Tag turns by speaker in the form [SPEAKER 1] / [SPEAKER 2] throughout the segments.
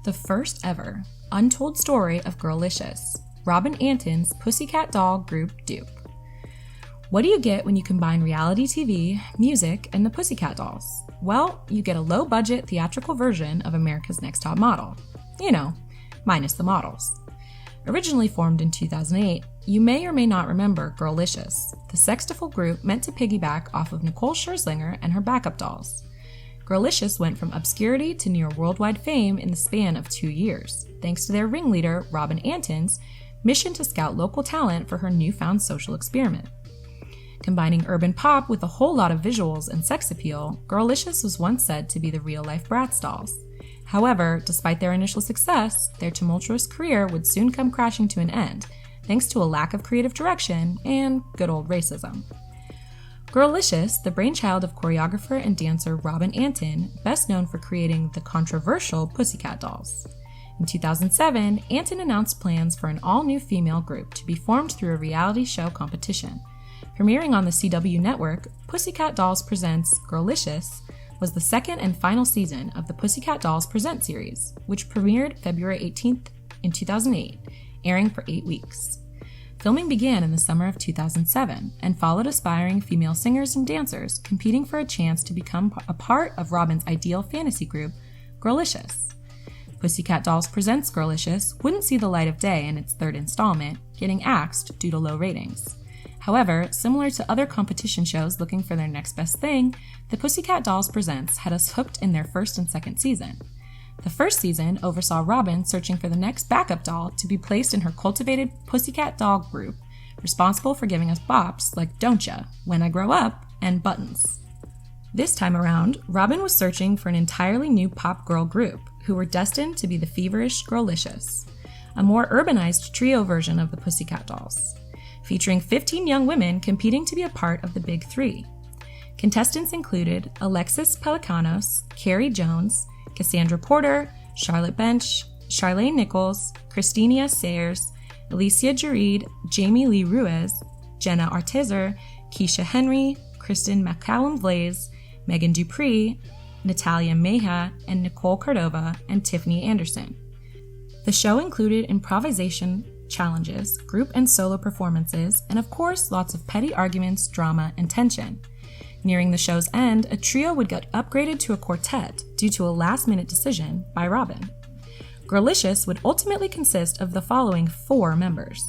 [SPEAKER 1] the first ever untold story of Girlicious, Robin Antin's PussyCat doll group Dupe. What do you get when you combine reality TV, music, and the PussyCat dolls? Well, you get a low-budget theatrical version of America's Next Top Model. You know, minus the models. Originally formed in 2008, you may or may not remember Girlicious, the sextiful group meant to piggyback off of Nicole Scherzinger and her backup dolls. Girlicious went from obscurity to near worldwide fame in the span of 2 years, thanks to their ringleader, Robin Antin's mission to scout local talent for her newfound social experiment. Combining urban pop with a whole lot of visuals and sex appeal, Girlicious was once said to be the real-life Bratz dolls. However, despite their initial success, their tumultuous career would soon come crashing to an end, thanks to a lack of creative direction and good old racism. Girlicious, the brainchild of choreographer and dancer Robin Antin, best known for creating the controversial PussyCat dolls. In 2007, Antin announced plans for an all-new female group to be formed through a reality show competition. Premiering on the CW network, PussyCat Dolls Presents Girlicious was the second and final season of the PussyCat Dolls Present series, which premiered February 18th in 2008, airing for 8 weeks. Filming began in the summer of 2007 and followed aspiring female singers and dancers competing for a chance to become a part of Robin's ideal fantasy group, Girlicious. PussyCat Dolls Presents Girlicious wouldn't see the light of day in its third installment, getting axed due to low ratings. However, similar to other competition shows looking for their next best thing, the PussyCat Dolls Presents had us hooked in their first and second season. The first season oversaw Robin searching for the next backup doll to be placed in her cultivated PussyCat doll group, responsible for giving us bops like Don't Ya, When I Grow Up, and Buttons. This time around, Robin was searching for an entirely new pop girl group who were destined to be the feverish Girlicious, a more urbanized trio version of the PussyCat dolls, featuring 15 young women competing to be a part of the Big Three. Contestants included Alexis Pelicanos, Carrie Jones, Cassandra Porter, Charlotte Bench, Charlene Nichols, Christina Sayers, Alicia Jareed, Jamie Lee Ruiz, Jenna Artezer, Keisha Henry, Kristen McCallum-Blaze, Megan Dupree, Natalia Meja, and Nicole Cordova, and Tiffany Anderson. The show included improvisation challenges, group and solo performances, and of course, lots of petty arguments, drama, and tension. Nearing the show's end, a trio would get upgraded to a quartet due to a last-minute decision by Robin. Girlicious would ultimately consist of the following 4 members: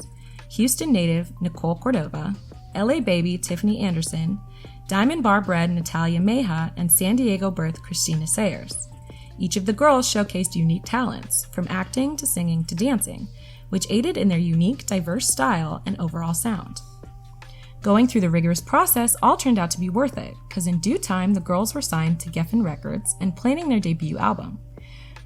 [SPEAKER 1] Houston native Nicole Cordova, LA baby Tiffany Anderson, Diamond Bar bred Natalia Meja, and San Diego birth Christina Sayers. Each of the girls showcased unique talents, from acting to singing to dancing, which aided in their unique, diverse style and overall sound. Going through the rigorous process all turned out to be worth it, because in due time the girls were signed to Geffen Records and planning their debut album.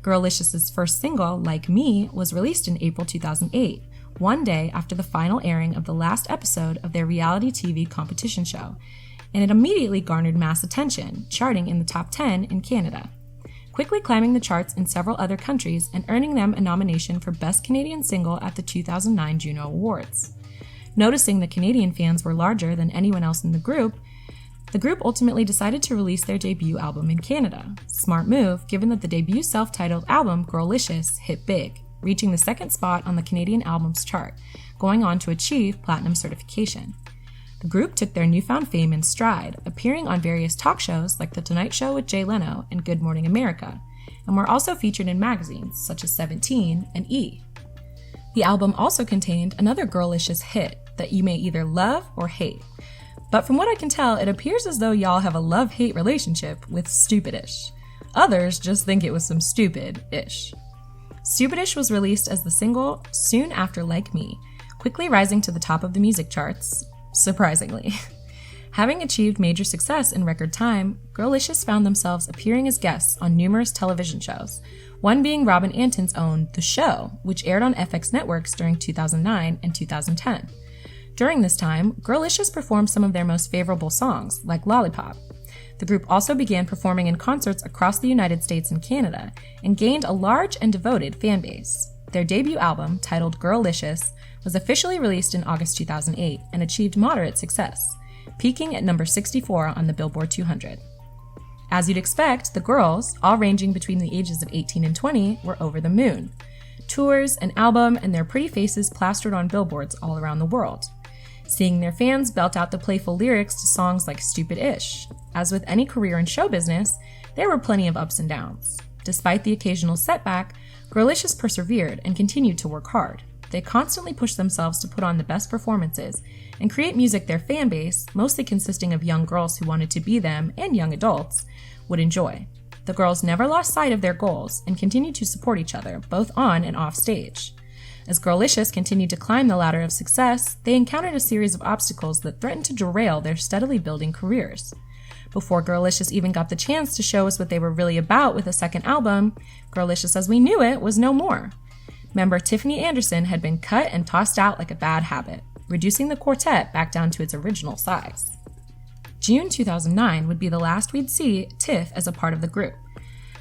[SPEAKER 1] Girlicious' first single, Like Me, was released in April 2008, one day after the final airing of the last episode of their reality TV competition show, and it immediately garnered mass attention, charting in the top 10 in Canada, quickly climbing the charts in several other countries and earning them a nomination for Best Canadian Single at the 2009 Juno Awards. Noticing the Canadian fans were larger than anyone else in the group ultimately decided to release their debut album in Canada. Smart move, given that the debut self-titled album, Girlicious, hit big, reaching the 2nd spot on the Canadian Albums chart, going on to achieve platinum certification. The group took their newfound fame in stride, appearing on various talk shows like The Tonight Show with Jay Leno and Good Morning America, and were also featured in magazines such as 17 and E! The album also contained another Girlicious hit that you may either love or hate. But from what I can tell, it appears as though y'all have a love-hate relationship with Stupidish. Others just think it was some stupid-ish. Stupidish was released as the single soon after Like Me, quickly rising to the top of the music charts, surprisingly. Having achieved major success in record time, Girlicious found themselves appearing as guests on numerous television shows, one being Robin Antin's own The Show, which aired on FX networks during 2009 and 2010. During this time, Girlicious performed some of their most favorable songs, like Lollipop. The group also began performing in concerts across the United States and Canada, and gained a large and devoted fan base. Their debut album, titled Girlicious, was officially released in August 2008 and achieved moderate success, peaking at number 64 on the Billboard 200. As you'd expect, the girls, all ranging between the ages of 18 and 20, were over the moon. Tours, an album, and their pretty faces plastered on billboards all around the world. Seeing their fans belt out the playful lyrics to songs like Stupid-ish. As with any career in show business, there were plenty of ups and downs. Despite the occasional setback, Girlicious persevered and continued to work hard. They constantly pushed themselves to put on the best performances and create music their fan base, mostly consisting of young girls who wanted to be them and young adults, would enjoy. The girls never lost sight of their goals and continued to support each other, both on and off stage. As Girlicious continued to climb the ladder of success, they encountered a series of obstacles that threatened to derail their steadily building careers. Before Girlicious even got the chance to show us what they were really about with a second album, Girlicious as we knew it was no more. Member Tiffany Anderson had been cut and tossed out like a bad habit, reducing the quartet back down to its original size. June 2009 would be the last we'd see Tiff as a part of the group.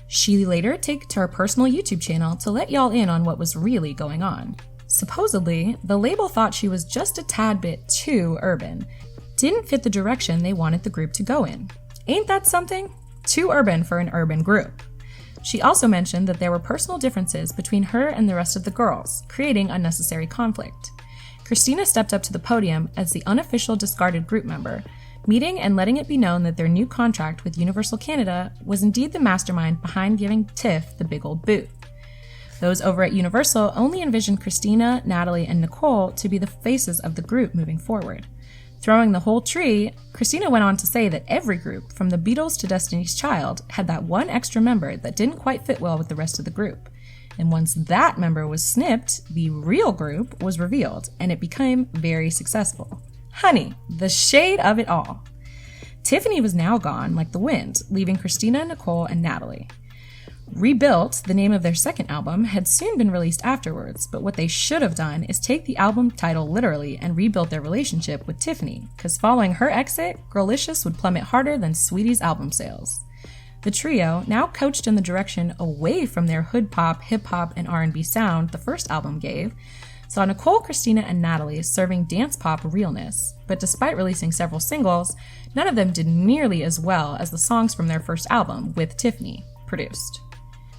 [SPEAKER 1] She later took to her personal YouTube channel to let y'all in on what was really going on. Supposedly, the label thought she was just a tad bit too urban, didn't fit the direction they wanted the group to go in. Ain't that something? Too urban for an urban group. She also mentioned that there were personal differences between her and the rest of the girls, creating unnecessary conflict. Christina stepped up to the podium as the unofficial discarded group member, meeting and letting it be known that their new contract with Universal Canada was indeed the mastermind behind giving Tiff the big old boot. Those over at Universal only envisioned Christina, Natalie, and Nicole to be the faces of the group moving forward. Throwing the whole tree, Christina went on to say that every group, from the Beatles to Destiny's Child, had that one extra member that didn't quite fit well with the rest of the group. And once that member was snipped, the real group was revealed, and it became very successful. Honey, the shade of it all. Tiffany was now gone like the wind, leaving Christina, Nicole, and Natalie. Rebuilt, the name of their second album, had soon been released afterwards, but what they should have done is take the album title literally and rebuilt their relationship with Tiffany, because following her exit, Girlicious would plummet harder than Sweetie's album sales. The trio, now coached in the direction away from their hood pop, hip hop, and R&B sound the first album gave, saw Nicole, Christina, and Natalie serving dance pop realness, but despite releasing several singles, none of them did nearly as well as the songs from their first album, With Tiffany, produced.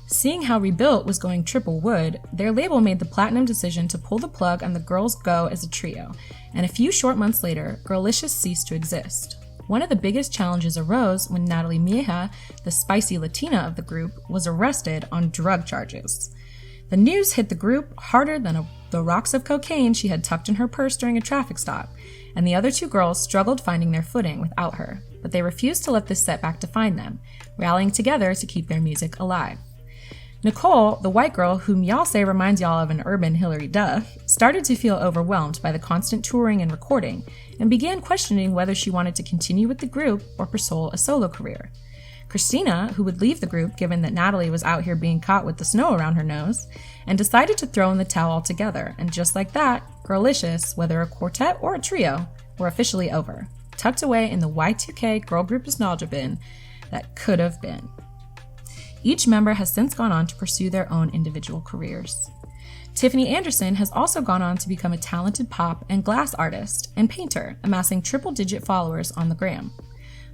[SPEAKER 1] Seeing how Rebuilt was going triple wood, their label made the platinum decision to pull the plug on the girls' go as a trio, and a few short months later, Girlicious ceased to exist. One of the biggest challenges arose when Natalie Mieja, the spicy Latina of the group, was arrested on drug charges. The news hit the group harder than the rocks of cocaine she had tucked in her purse during a traffic stop, and the other two girls struggled finding their footing without her, but they refused to let this setback define them, rallying together to keep their music alive. Nicole, the white girl whom y'all say reminds y'all of an urban Hilary Duff, started to feel overwhelmed by the constant touring and recording, and began questioning whether she wanted to continue with the group or pursue a solo career. Christina, who would leave the group given that Natalie was out here being caught with the snow around her nose, and decided to throw in the towel altogether, and just like that, Girlicious, whether a quartet or a trio, were officially over, tucked away in the Y2K girl group nostalgia bin that could have been. Each member has since gone on to pursue their own individual careers. Tiffany Anderson has also gone on to become a talented pop and glass artist and painter, amassing triple-digit followers on the gram.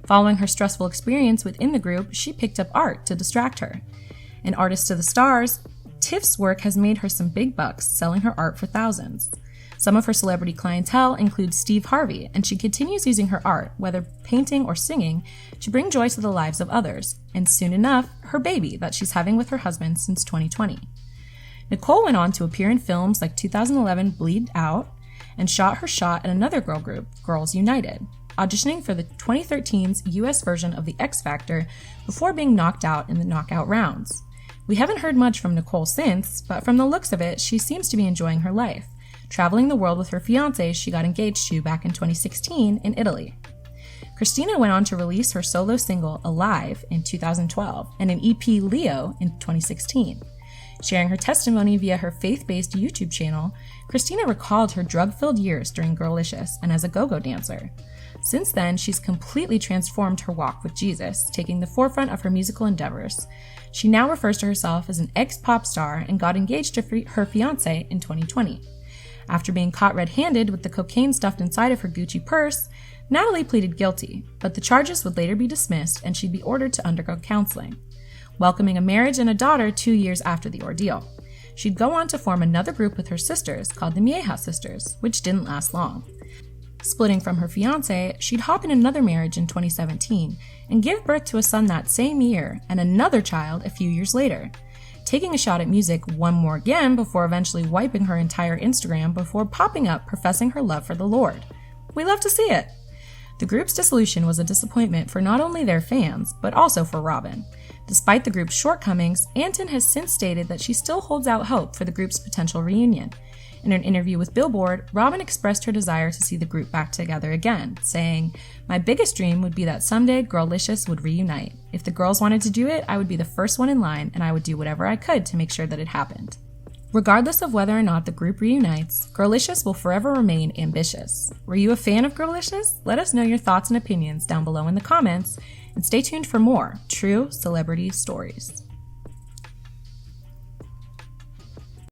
[SPEAKER 1] Following her stressful experience within the group, she picked up art to distract her. An artist to the stars, Tiff's work has made her some big bucks, selling her art for thousands. Some of her celebrity clientele includes Steve Harvey, and she continues using her art, whether painting or singing, to bring joy to the lives of others, and soon enough, her baby that she's having with her husband since 2020. Nicole went on to appear in films like 2011 Bleed Out, and shot her shot at another girl group, Girls United, auditioning for the 2013's US version of The X Factor before being knocked out in the knockout rounds. We haven't heard much from Nicole since, but from the looks of it, she seems to be enjoying her life, traveling the world with her fiancé she got engaged to back in 2016 in Italy. Christina went on to release her solo single Alive in 2012 and an EP Leo in 2016. Sharing her testimony via her faith-based YouTube channel, Christina recalled her drug-filled years during Girlicious and as a go-go dancer. Since then, she's completely transformed her walk with Jesus, taking the forefront of her musical endeavors. She now refers to herself as an ex-pop star and got engaged to her fiancé in 2020. After being caught red-handed with the cocaine stuffed inside of her Gucci purse, Natalie pleaded guilty, but the charges would later be dismissed and she'd be ordered to undergo counseling, welcoming a marriage and a daughter 2 years after the ordeal. She'd go on to form another group with her sisters called the Mieja Sisters, which didn't last long. Splitting from her fiancé, she'd hop in another marriage in 2017 and give birth to a son that same year and another child a few years later, taking a shot at music one more again before eventually wiping her entire Instagram before popping up professing her love for the Lord. We love to see it. The group's dissolution was a disappointment for not only their fans, but also for Robin. Despite the group's shortcomings, Antin has since stated that she still holds out hope for the group's potential reunion. In an interview with Billboard, Robin expressed her desire to see the group back together again, saying, "My biggest dream would be that someday Girlicious would reunite. If the girls wanted to do it, I would be the first one in line, and I would do whatever I could to make sure that it happened." Regardless of whether or not the group reunites, Girlicious will forever remain ambitious. Were you a fan of Girlicious? Let us know your thoughts and opinions down below in the comments, and stay tuned for more true celebrity stories.